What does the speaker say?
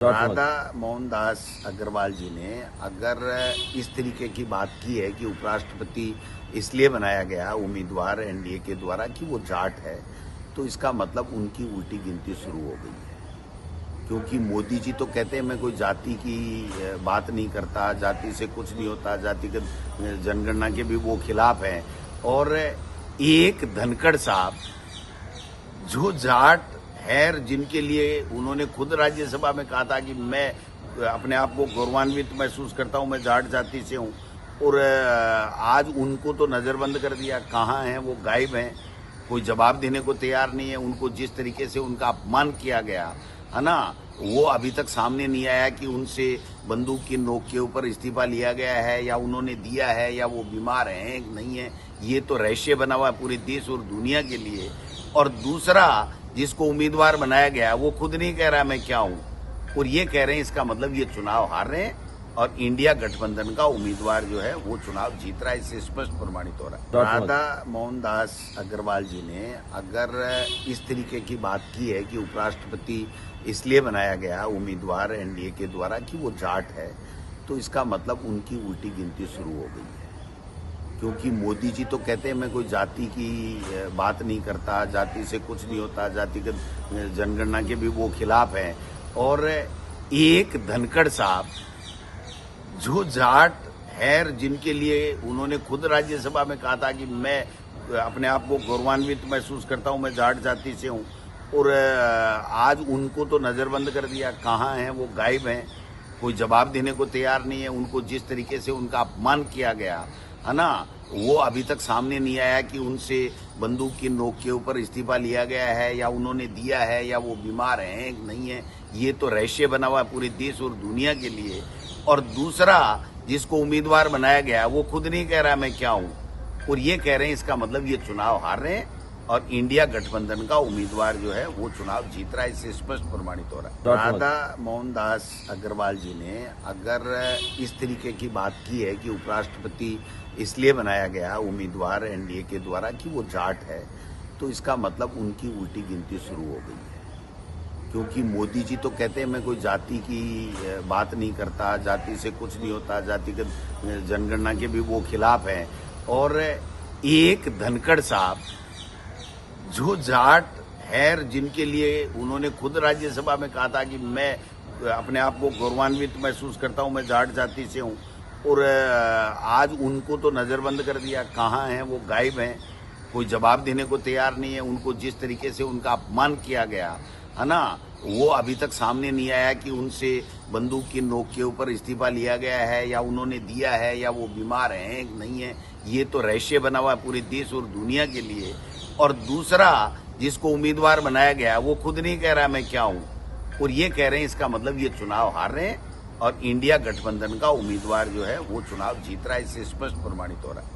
राधा मोहनदास अग्रवाल जी ने अगर इस तरीके की बात की है कि उपराष्ट्रपति इसलिए बनाया गया उम्मीदवार एनडीए के द्वारा कि वो जाट है, तो इसका मतलब उनकी उल्टी गिनती शुरू हो गई है। क्योंकि मोदी जी तो कहते हैं मैं कोई जाति की बात नहीं करता, जाति से कुछ नहीं होता, जातिगत जनगणना के भी वो खिलाफ हैं। और एक धनखड़ साहब जो जाट है, जिनके लिए उन्होंने खुद राज्यसभा में कहा था कि मैं अपने आप को गौरवान्वित महसूस करता हूं, मैं जाट जाति से हूं, और आज उनको तो नजरबंद कर दिया। कहाँ हैं वो? गायब हैं, कोई जवाब देने को तैयार नहीं है। उनको जिस तरीके से उनका अपमान किया गया है ना, वो अभी तक सामने नहीं आया कि उनसे बंदूक की नोक के ऊपर इस्तीफा लिया गया है या उन्होंने दिया है या वो बीमार हैं नहीं है। ये तो रहस्य बना हुआ है पूरे देश और दुनिया के लिए। और दूसरा, जिसको उम्मीदवार बनाया गया वो खुद नहीं कह रहा मैं क्या हूं, और ये कह रहे हैं, इसका मतलब ये चुनाव हार रहे हैं और इंडिया गठबंधन का उम्मीदवार जो है वो चुनाव जीत रहा है। इससे स्पष्ट प्रमाणित हो रहा है। राधा मोहनदास अग्रवाल जी ने अगर इस तरीके की बात की है कि उपराष्ट्रपति इसलिए बनाया गया उम्मीदवार एनडीए के द्वारा कि वो जाट है, तो इसका मतलब उनकी उल्टी गिनती शुरू हो गई है। क्योंकि मोदी जी तो कहते हैं मैं कोई जाति की बात नहीं करता, जाति से कुछ नहीं होता, जातिगत जनगणना के भी वो खिलाफ हैं। और एक धनखड़ साहब जो जाट है, जिनके लिए उन्होंने खुद राज्यसभा में कहा था कि मैं अपने आप को गौरवान्वित महसूस करता हूं, मैं जाट जाति से हूं, और आज उनको तो नजरबंद कर दिया। कहाँ हैं वो? गायब हैं, कोई जवाब देने को तैयार नहीं है। उनको जिस तरीके से उनका अपमान किया गया है ना, वो अभी तक सामने नहीं आया कि उनसे बंदूक की नोक के ऊपर इस्तीफा लिया गया है या उन्होंने दिया है या वो बीमार हैं नहीं है। ये तो रहस्य बना हुआ है पूरे देश और दुनिया के लिए। और दूसरा, जिसको उम्मीदवार बनाया गया वो खुद नहीं कह रहा मैं क्या हूं, और ये कह रहे हैं, इसका मतलब ये चुनाव हार रहे हैं और इंडिया गठबंधन का उम्मीदवार जो है वो चुनाव जीत रहा है। इससे स्पष्ट प्रमाणित हो रहा है। राधा मोहनदास अग्रवाल जी ने अगर इस तरीके की बात की है कि उपराष्ट्रपति इसलिए बनाया गया उम्मीदवार एनडीए के द्वारा कि वो जाट है, तो इसका मतलब उनकी उल्टी गिनती शुरू हो गई है। क्योंकि मोदी जी तो कहते हैं मैं कोई जाति की बात नहीं करता, जाति से कुछ नहीं होता, जातिगत जनगणना के भी वो खिलाफ हैं। और एक धनखड़ साहब जो जाट है, जिनके लिए उन्होंने खुद राज्यसभा में कहा था कि मैं अपने आप को गौरवान्वित महसूस करता हूं, मैं जाट जाति से हूं, और आज उनको तो नजरबंद कर दिया। कहाँ हैं वो? गायब हैं, कोई जवाब देने को तैयार नहीं है। उनको जिस तरीके से उनका अपमान किया गया है ना, वो अभी तक सामने नहीं आया कि उनसे बंदूक की नोक के ऊपर इस्तीफा लिया गया है या उन्होंने दिया है या वो बीमार हैं नहीं है। ये तो रहस्य बना हुआ है पूरे देश और दुनिया के लिए। और दूसरा, जिसको उम्मीदवार बनाया गया वो खुद नहीं कह रहा मैं क्या हूं, और ये कह रहे हैं, इसका मतलब ये चुनाव हार रहे हैं और इंडिया गठबंधन का उम्मीदवार जो है वो चुनाव जीत रहा है। इससे स्पष्ट प्रमाणित हो रहा है।